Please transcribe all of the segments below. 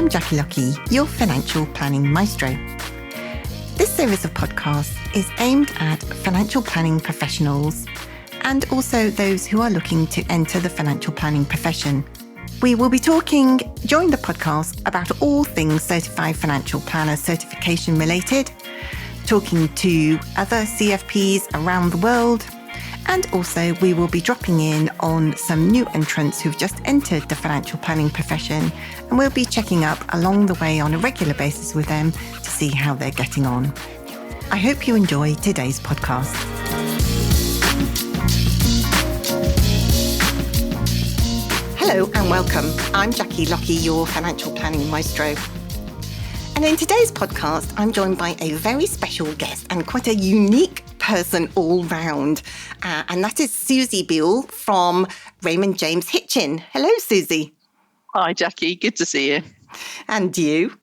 I'm Jackie Lucky, your financial planning maestro. This series of podcasts is aimed at financial planning professionals and also those who are looking to enter the financial planning profession. We will be talking during the podcast about all things certified financial planner certification related, talking to other CFPs around the world, and also we will be dropping in on some new entrants who've just entered the financial planning profession, and we'll be checking up along the way on a regular basis with them to see how they're getting on. I hope you enjoy today's podcast. Hello and welcome. I'm Jackie Lucky, your financial planning maestro. And in today's podcast, I'm joined by a very special guest and quite a unique person all round. And that is Susie Bewell from Raymond James Hitchin. Hello, Susie. Hi, Jackie. Good to see you. And you.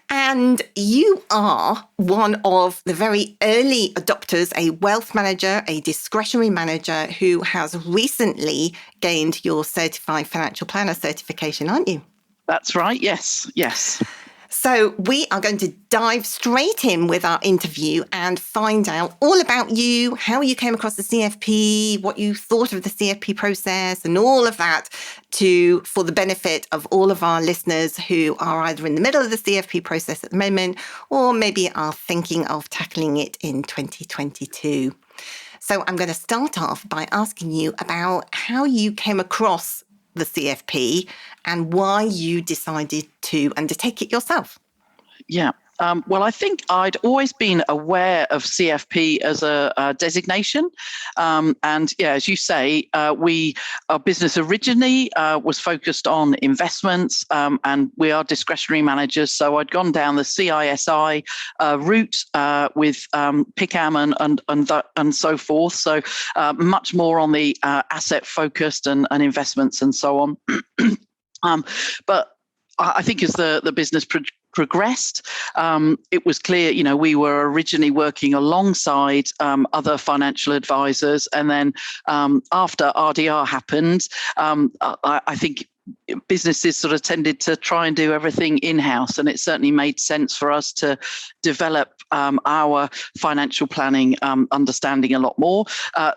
And you are one of the very early adopters, a wealth manager, a discretionary manager who has recently gained your certified financial planner certification, aren't you? That's right. Yes. So we are going to dive straight in with our interview and find out all about you, how you came across the CFP, what you thought of the CFP process and all of that for the benefit of all of our listeners who are either in the middle of the CFP process at the moment or maybe are thinking of tackling it in 2022. So I'm going to start off by asking you about how you came across the CFP and why you decided to undertake it yourself. Yeah. Well, I think I'd always been aware of CFP as a designation. And yeah, as you say, our business originally was focused on investments and we are discretionary managers. So I'd gone down the CISI route with PICAM and so forth. So much more on the asset focused and investments and so on. But I think as the business progressed, it was clear, we were originally working alongside other financial advisors. And then after RDR happened, I think businesses sort of tended to try and do everything in-house. And it certainly made sense for us to develop our financial planning understanding a lot more.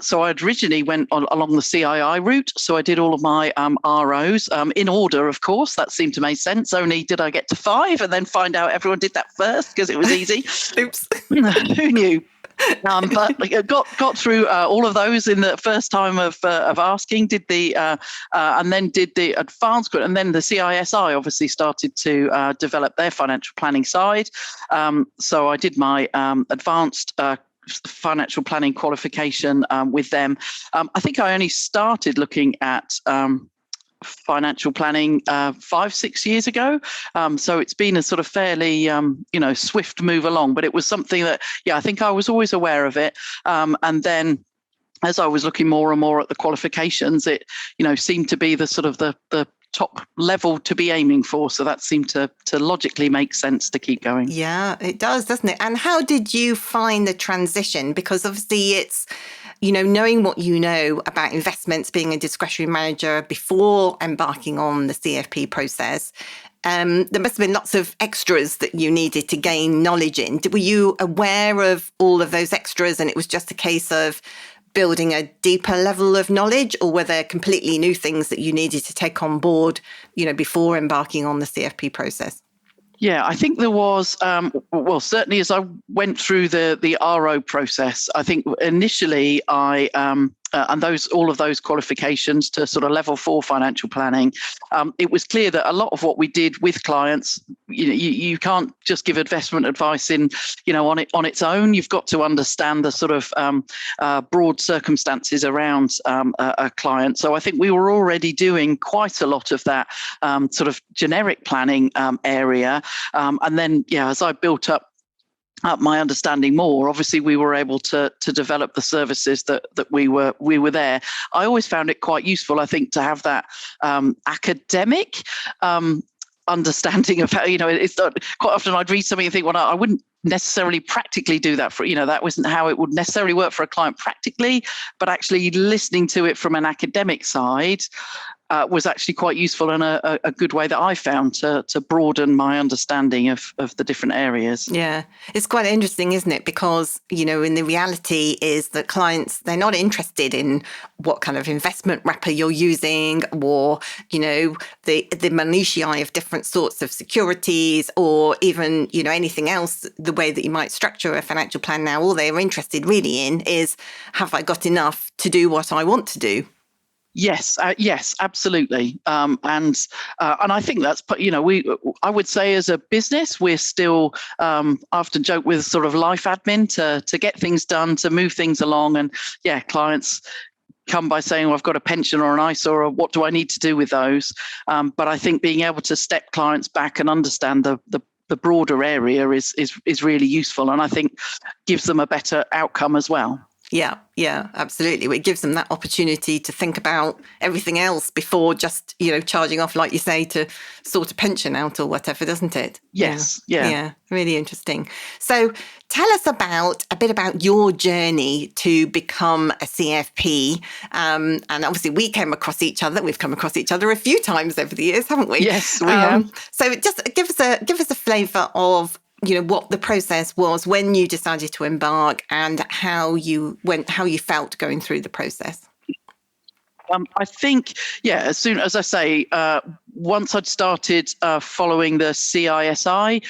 So I originally went along the CII route. So I did all of my ROs in order, of course. That seemed to make sense. Only did I get to 5 and then find out everyone did that first because it was easy. Oops. Who knew? But got through all of those in the first time of asking. And then did the advanced, and then the CISI obviously started to develop their financial planning side. So I did my advanced financial planning qualification with them. I think I only started looking at financial planning 5-6 years ago. So it's been a sort of fairly, swift move along, but it was something that, I think I was always aware of it. And then as I was looking more and more at the qualifications, it, seemed to be the sort of the top level to be aiming for. So that seemed to logically make sense to keep going. Yeah, it does, doesn't it? And how did you find the transition? Because obviously it's, knowing what you know about investments, being a discretionary manager before embarking on the CFP process, there must have been lots of extras that you needed to gain knowledge in. Were you aware of all of those extras and it was just a case of building a deeper level of knowledge, or were there completely new things that you needed to take on board, before embarking on the CFP process? Yeah, I think there was, certainly as I went through the RO process, I think initially I, and all of those qualifications to sort of level 4 financial planning, it was clear that a lot of what we did with clients, you can't just give investment advice on its own. You've got to understand the sort of broad circumstances around a client. So I think we were already doing quite a lot of that sort of generic planning area. And then, as I built up my understanding more, obviously we were able to develop the services that we were there. I always found it quite useful, I think, to have that academic understanding of how, it's not, quite often I'd read something and think, well, I wouldn't necessarily practically do that for, that wasn't how it would necessarily work for a client practically, but actually listening to it from an academic side was actually quite useful and a good way that I found to broaden my understanding of the different areas. Yeah, it's quite interesting, isn't it? Because, in the reality is that clients, they're not interested in what kind of investment wrapper you're using, or, the minutiae of different sorts of securities, or even, anything else, the way that you might structure a financial plan now. All they're interested really in is, have I got enough to do what I want to do? Yes, absolutely, and I think that's I would say as a business we're still I often joke with sort of life admin to get things done, to move things along, and clients come by saying, well, I've got a pension or an ISA, or what do I need to do with those? But I think being able to step clients back and understand the broader area is really useful, and I think gives them a better outcome as well. Yeah, absolutely. It gives them that opportunity to think about everything else before just, charging off, like you say, to sort a pension out or whatever, doesn't it? Yes. Yeah, really interesting. So tell us a bit about your journey to become a CFP. And obviously we came across each other. We've come across each other a few times over the years, haven't we? Yes, we have. So just give us a flavour of what the process was when you decided to embark, and how you felt going through the process. I think, as soon as I say, once I'd started following the CISI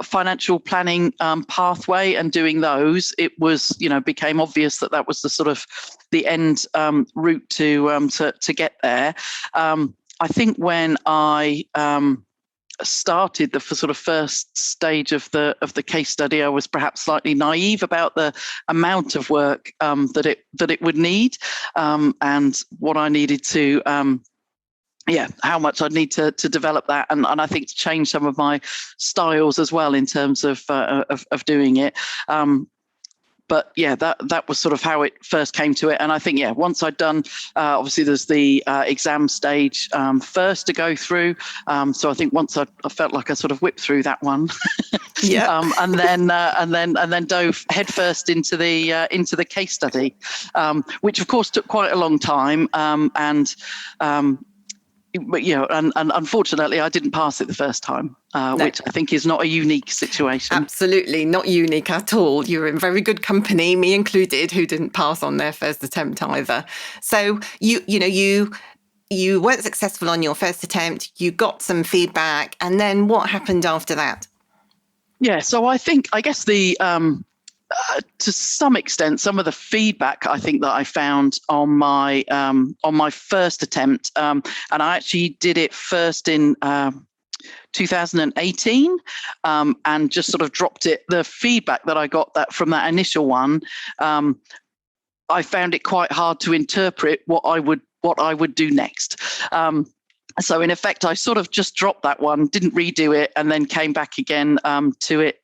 financial planning pathway and doing those, it was, became obvious that was the sort of the end route to get there. I think when I started the sort of first stage of the case study, I was perhaps slightly naive about the amount of work that it would need, and what I needed to how much I'd need to develop that, and I think to change some of my styles as well in terms of doing it. But that was sort of how it first came to it. And I think, once I'd done, obviously there's the exam stage first to go through. So I think once I felt like I sort of whipped through that one, and then dove headfirst into the case study, which of course took quite a long time, but and unfortunately I didn't pass it the first time, which I think is not a unique situation. Absolutely not unique at all. You're in very good company, me included, who didn't pass on their first attempt either. So you weren't successful on your first attempt. You got some feedback, and then what happened after that? So I guess the to some extent, some of the feedback I think that I found on my first attempt, and I actually did it first in 2018, and just sort of dropped it. The feedback that I got from that initial one, I found it quite hard to interpret what I would do next. So in effect, I sort of just dropped that one, didn't redo it, and then came back again to it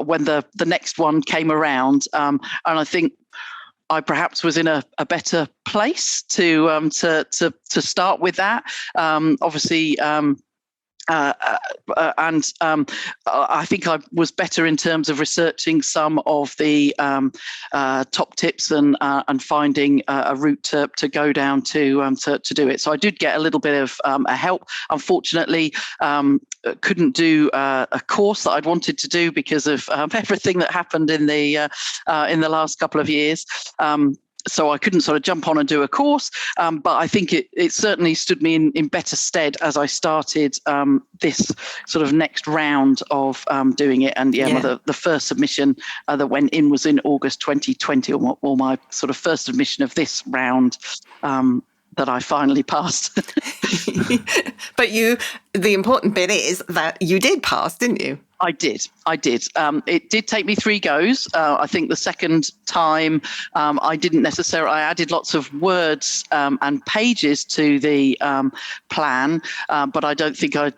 when the next one came around. And I think I perhaps was in a better place to start with that. Obviously. And I think I was better in terms of researching some of the top tips and finding a route to go down to do it. So I did get a little bit of a help. Unfortunately, couldn't do a course that I'd wanted to do because of everything that happened in the last couple of years. So I couldn't sort of jump on and do a course, but I think it certainly stood me in better stead as I started this sort of next round of doing it. And the first submission that went in was in August 2020, or my sort of first submission of this round that I finally passed. But the important bit is that you did pass, didn't you? I did. It did take me 3 goes. I think the second time I didn't necessarily. I added lots of words and pages to the plan, but I don't think I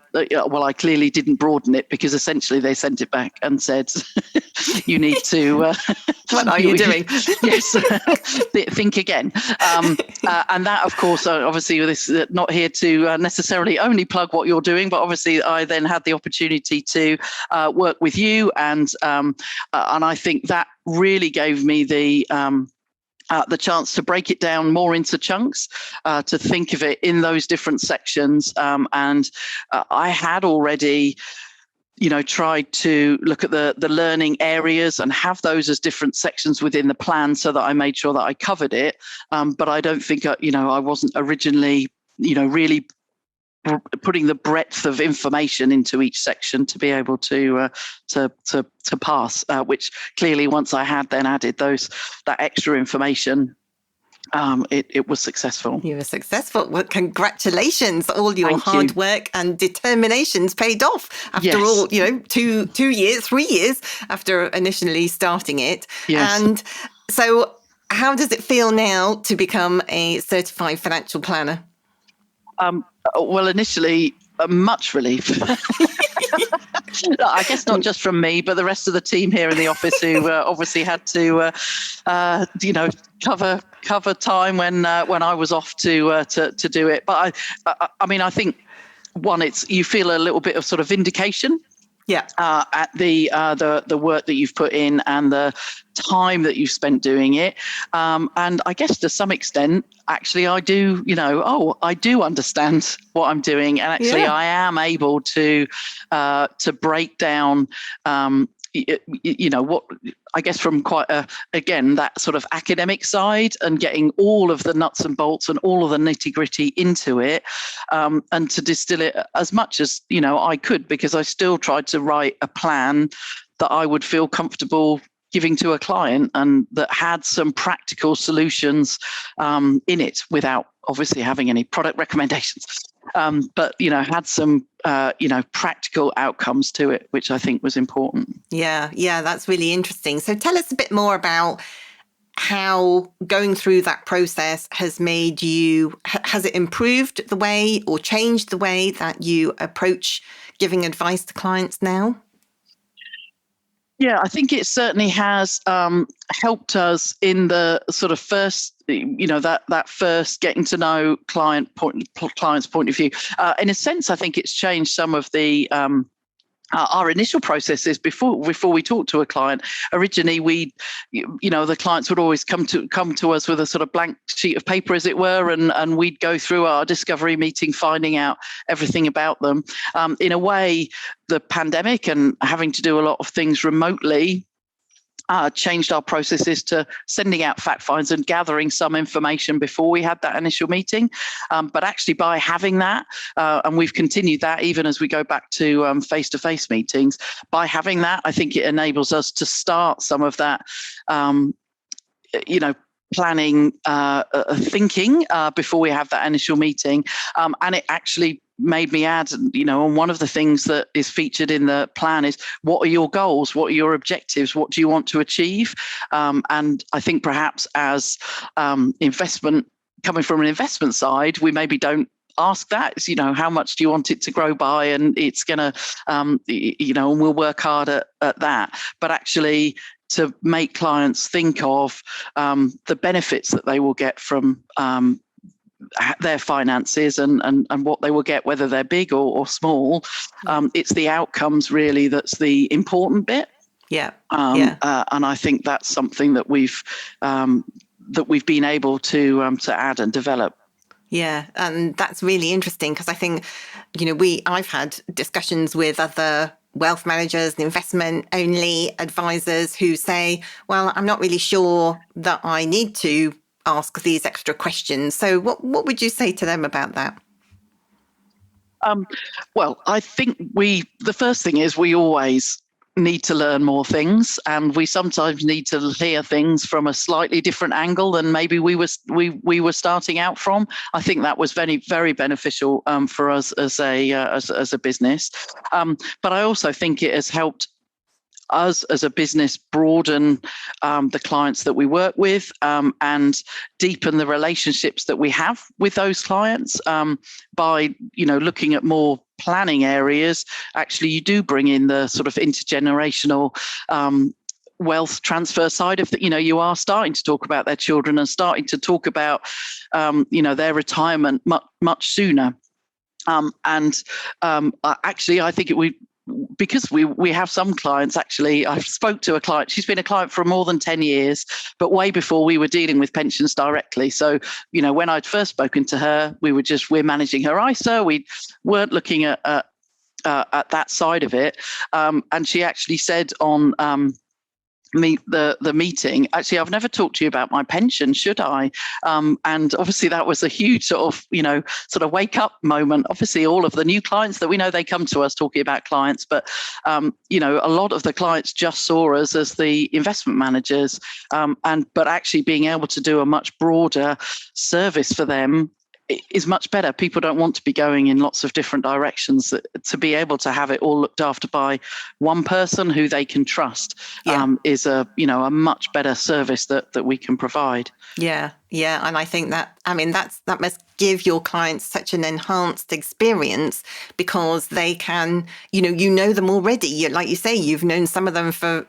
clearly didn't broaden it, because essentially they sent it back and said, "You need to." What are you doing? Yes, think again. And that, of course, obviously, this is not here to necessarily only plug what you're doing, but obviously, I then had the opportunity to work with you, and I think that really gave me the the chance to break it down more into chunks, to think of it in those different sections. And I had already, tried to look at the learning areas and have those as different sections within the plan so that I made sure that I covered it. But I don't think, I wasn't originally, really putting the breadth of information into each section to be able to pass, which clearly once I had then added that extra information, it was successful. You were successful. Well, congratulations. All your hard work and determination's paid off after all, 2 years, 3 years after initially starting it. Yes. And so how does it feel now to become a certified financial planner? Well, initially, much relief. I guess not just from me, but the rest of the team here in the office who obviously had to, cover time when I was off to do it. But I think you feel a little bit of sort of vindication. Yeah. At the work that you've put in and the time that you've spent doing it, and I guess to some extent, actually, I do. I do understand what I'm doing, and actually, I am able to break down. What I guess from quite that sort of academic side and getting all of the nuts and bolts and all of the nitty gritty into it, and to distill it as much as I could, because I still tried to write a plan that I would feel comfortable giving to a client and that had some practical solutions in it without obviously having any product recommendations. But had some practical outcomes to it, which I think was important. Yeah, that's really interesting. So tell us a bit more about how going through that process has has it improved the way or changed the way that you approach giving advice to clients now? Yeah, I think it certainly has helped us in the sort of first, that first getting to know client's point of view. In a sense, I think it's changed some of the our initial processes before we talk to a client. Originally, the clients would always come to us with a sort of blank sheet of paper, as it were, and we'd go through our discovery meeting, finding out everything about them. In a way, the pandemic and having to do a lot of things remotely changed our processes to sending out fact finds and gathering some information before we had that initial meeting. But actually, by having that, and we've continued that even as we go back to face-to-face meetings, by having that, I think it enables us to start some of that, planning, thinking before we have that initial meeting. And it actually made me add, and one of the things that is featured in the plan is, what are your goals? What are your objectives? What do you want to achieve? And I think perhaps as investment, coming from an investment side, we maybe don't ask that. It's, how much do you want it to grow by? And it's going to, and we'll work hard at that. But actually, to make clients think of the benefits that they will get from their finances and what they will get, whether they're big or small. It's the outcomes really that's the important bit. And I think that's something that we've been able to add and develop. Yeah, and that's really interesting because I think, I've had discussions with other wealth managers and investment only advisors who say, well, I'm not really sure that I need to ask these extra questions. So what would you say to them about that? Well, I think the first thing is we always need to learn more things, and we sometimes need to hear things from a slightly different angle than maybe we were starting out from. I think that was very, very beneficial for us as a business. But I also think it has helped us as a business broaden the clients that we work with and deepen the relationships that we have with those clients by looking at more planning areas. Actually, you do bring in the sort of intergenerational wealth transfer side of you are starting to talk about their children and starting to talk about their retirement much sooner. Actually, I think because we have some clients, actually, I spoke to a client, she's been a client for more than 10 years, but way before we were dealing with pensions directly. So, when I'd first spoken to her, we're managing her ISA. We weren't looking at that side of it. And she actually said on the meeting, actually, I've never talked to you about my pension, should I? And obviously that was a huge sort of wake up moment. Obviously, all of the new clients that we know, they come to us talking about clients, but a lot of the clients just saw us as the investment managers, but actually being able to do a much broader service for them is much better. People don't want to be going in lots of different directions. To be able to have it all looked after by one person who they can trust is a much better service that we can provide. Yeah. And I think that must give your clients such an enhanced experience, because they can, know them already. Like you say, you've known some of them for,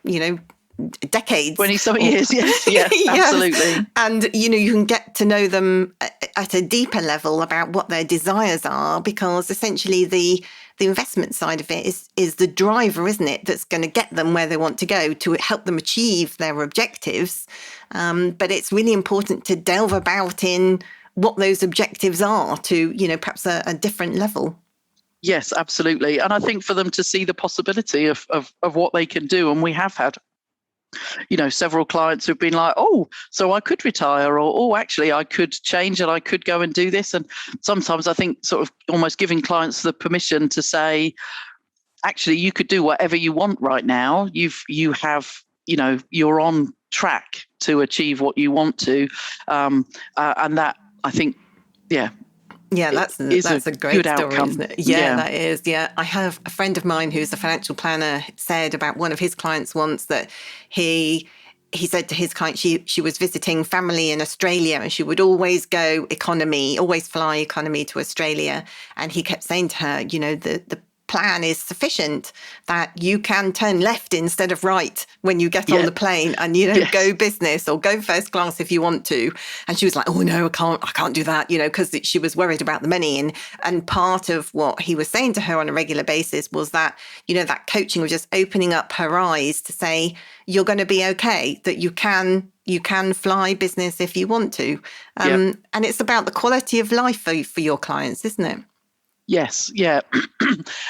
decades. 20-something years, yes. Yeah, absolutely. And, you can get to know them at a deeper level about what their desires are, because essentially the investment side of it is the driver, isn't it, that's going to get them where they want to go, to help them achieve their objectives. But it's really important to delve about in what those objectives are to, perhaps a different level. Yes, absolutely. And I think for them to see the possibility of what they can do, and we have had several clients who've been like, oh, so I could retire, or, oh, actually I could change and I could go and do this. And sometimes I think sort of almost giving clients the permission to say, actually, you could do whatever you want right now. You're on track to achieve what you want to. And that, I think, that's a great story, outcome. Isn't it? Yeah, that is. Yeah, I have a friend of mine who's a financial planner said about one of his clients once that he said to his client, she was visiting family in Australia, and she would always go economy, always fly economy to Australia. And he kept saying to her, the plan is sufficient that you can turn left instead of right when you get on the plane, and go business or go first class if you want to. And she was like, oh no, I can't do that, because she was worried about the money. And part of what he was saying to her on a regular basis was that that coaching was just opening up her eyes to say, you're going to be okay, that you can fly business if you want to. And it's about the quality of life for your clients, isn't it? Yes, yeah.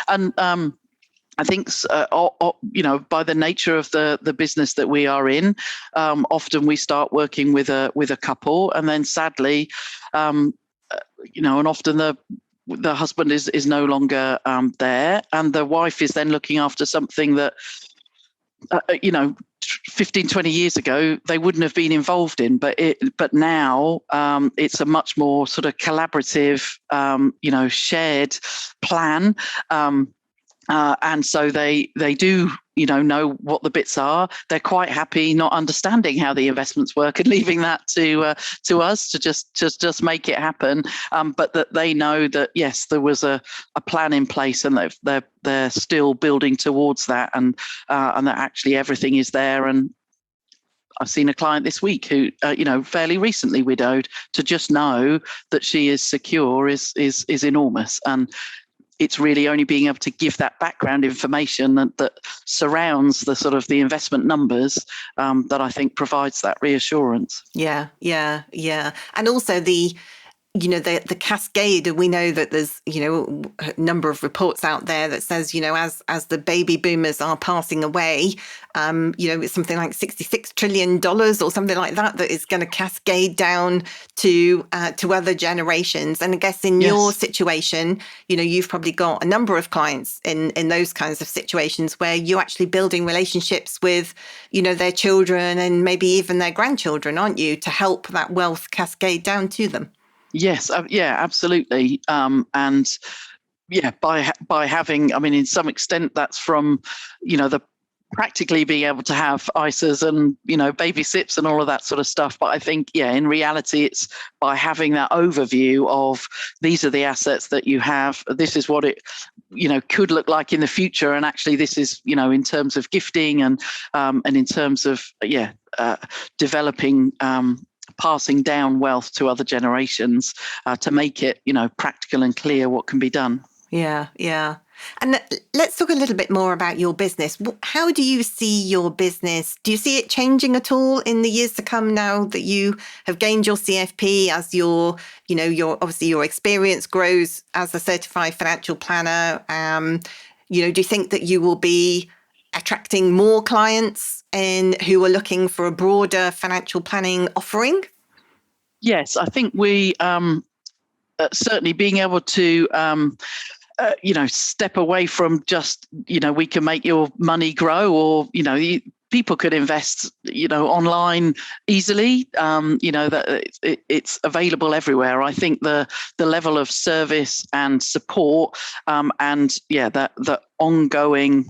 And I think, by the nature of the business that we are in, often we start working with a couple, and then sadly, and often the husband is no longer there, and the wife is then looking after something that, 15, 20 years ago, they wouldn't have been involved in, but now it's a much more sort of collaborative, shared plan. And so they do, know what the bits are. They're quite happy not understanding how the investments work and leaving that to us to just make it happen. But that they know that, yes, there was a plan in place, and they're still building towards that, and that actually everything is there. And I've seen a client this week who, fairly recently widowed, to just know that she is secure is enormous. And it's really only being able to give that background information that surrounds the sort of the investment numbers that I think provides that reassurance. Yeah. And also the cascade. We know that there's, a number of reports out there that says, as the baby boomers are passing away, it's something like $66 trillion or something like that is going to cascade down to other generations. And I guess in your situation, you've probably got a number of clients in those kinds of situations where you're actually building relationships with, their children and maybe even their grandchildren, aren't you, to help that wealth cascade down to them. Yes, absolutely. And by having, in some extent, that's from, the practically being able to have ISAs and, baby SIPs and all of that sort of stuff. But I think, in reality, it's by having that overview of these are the assets that you have. This is what it, could look like in the future. And actually, this is, in terms of gifting and in terms of, developing, passing down wealth to other generations, to make it, practical and clear what can be done. Yeah. And let's talk a little bit more about your business. How do you see your business? Do you see it changing at all in the years to come now that you have gained your CFP, as your obviously your experience grows as a certified financial planner? Do you think that you will be attracting more clients who are looking for a broader financial planning offering? Yes, I think we certainly being able to step away from just, we can make your money grow, or, people could invest, online easily, that it's available everywhere. I think the level of service and support, the ongoing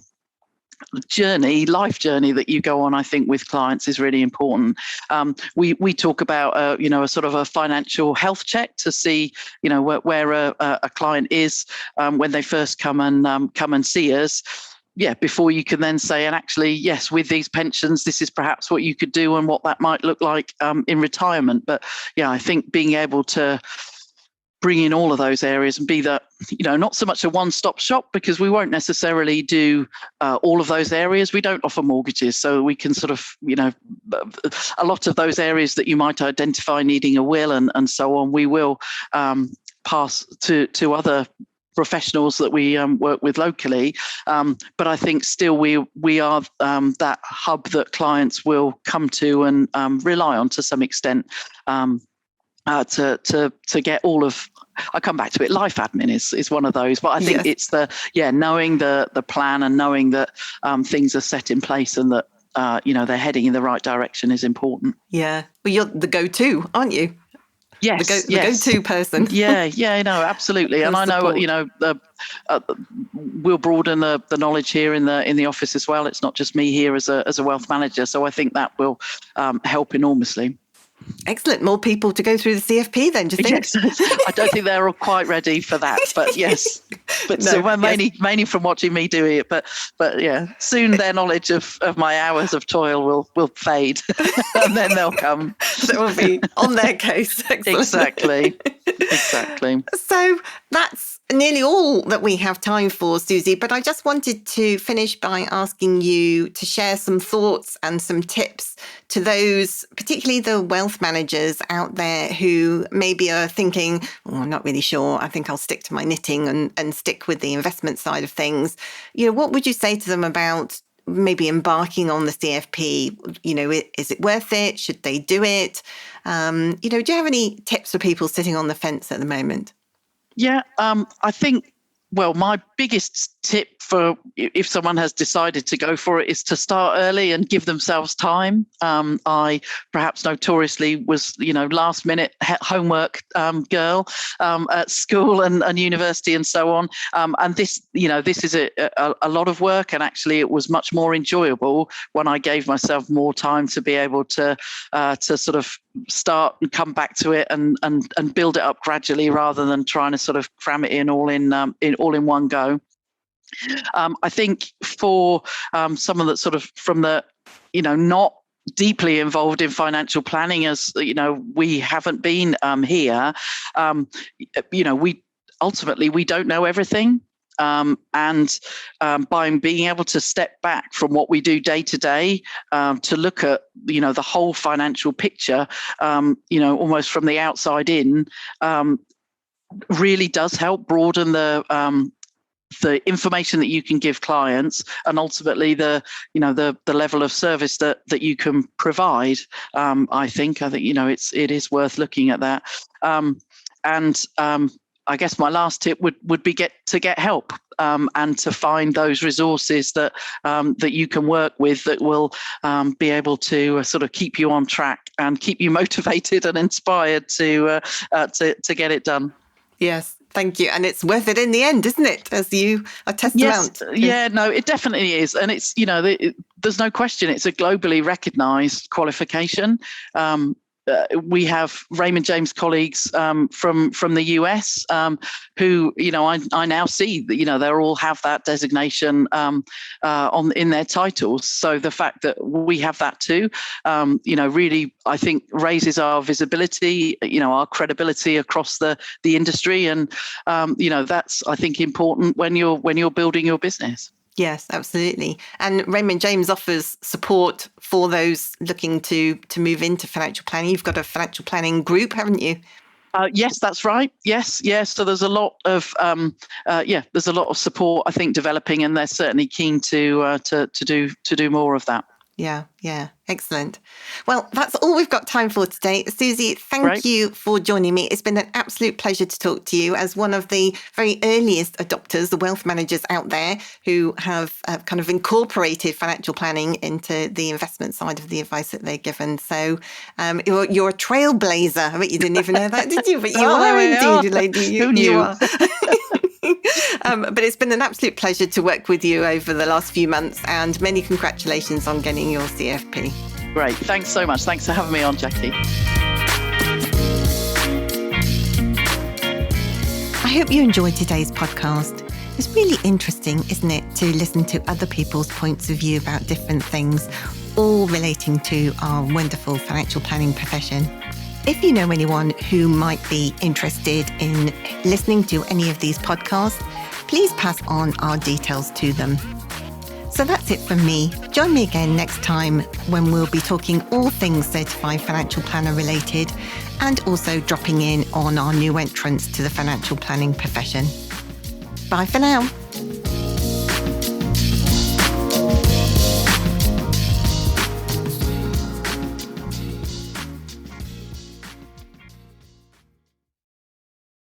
life journey that you go on, I think, with clients is really important. We talk about, a sort of a financial health check to see, where a client is when they first come and see us. Yeah, before you can then say, and actually, yes, with these pensions, this is perhaps what you could do and what that might look like in retirement. But yeah, I think being able to bring in all of those areas and be that, not so much a one-stop shop, because we won't necessarily do all of those areas. We don't offer mortgages, so we can sort of, a lot of those areas that you might identify needing a will and so on, we will pass to other professionals that we work with locally. But I think still we are that hub that clients will come to and rely on to some extent to get all of, I come back to it, life admin is one of those. But I think it's knowing the plan and knowing that things are set in place and that they're heading in the right direction is important. Yeah, well, you're the go-to, aren't you? Yes, the go-to person. Yeah, no, absolutely. And I know, we'll broaden the knowledge here in the office as well. It's not just me here as a wealth manager. So I think that will help enormously. Excellent. More people to go through the CFP then, do you think? Yes. I don't think they're all quite ready for that, but yes. But no, so mainly from watching me doing it, but yeah, soon their knowledge of my hours of toil will fade and then they'll come. They will be on their case. Exactly. So that's nearly all that we have time for, Susie, but I just wanted to finish by asking you to share some thoughts and some tips to those, particularly the wealth managers out there who maybe are thinking, I'm not really sure, I think I'll stick to my knitting and stick with the investment side of things. What would you say to them about maybe embarking on the CFP? Is it worth it? Should they do it? Do you have any tips for people sitting on the fence at the moment? Yeah, I think, my biggest tip for if someone has decided to go for it is to start early and give themselves time. I perhaps notoriously was, last minute homework girl at school and university and so on. And this is a lot of work, and actually it was much more enjoyable when I gave myself more time to be able to sort of start and come back to it and build it up gradually, rather than trying to sort of cram it in all in one go. I think for someone that's sort of from the, not deeply involved in financial planning, as we haven't been here, we ultimately don't know everything. And by being able to step back from what we do day to day, to look at, the whole financial picture, almost from the outside in, really does help broaden the information that you can give clients, and ultimately the level of service that you can provide. I think it is worth looking at that. I guess my last tip would be get help, and to find those resources that you can work with that will be able to sort of keep you on track and keep you motivated and inspired to get it done. Yes, thank you. And it's worth it in the end, isn't it? As you are testament. Yes, yeah, no, it definitely is. And it's, there's no question, it's a globally recognized qualification. we have Raymond James colleagues from the US who, I now see that, they all have that designation in their titles. So the fact that we have that too, really, I think raises our visibility, our credibility across the industry. And, that's, I think, important when you're building your business. Yes, absolutely. And Raymond James offers support for those looking to move into financial planning. You've got a financial planning group, haven't you? Yes, that's right. Yes. So there's a lot of there's a lot of support, I think, developing, and they're certainly keen to do more of that. Yeah. Excellent. Well, that's all we've got time for today. Susie, thank you for joining me. It's been an absolute pleasure to talk to you as one of the very earliest adopters, the wealth managers out there who have kind of incorporated financial planning into the investment side of the advice that they're given. So you're a trailblazer. I bet you didn't even know that, did you? But you are indeed, lady. Who knew? You are. But it's been an absolute pleasure to work with you over the last few months, and many congratulations on getting your CFP. Great. Thanks so much. Thanks for having me on, Jackie. I hope you enjoyed today's podcast. It's really interesting, isn't it, to listen to other people's points of view about different things, all relating to our wonderful financial planning profession. If you know anyone who might be interested in listening to any of these podcasts, please pass on our details to them. So that's it from me. Join me again next time when we'll be talking all things certified financial planner related, and also dropping in on our new entrants to the financial planning profession. Bye for now.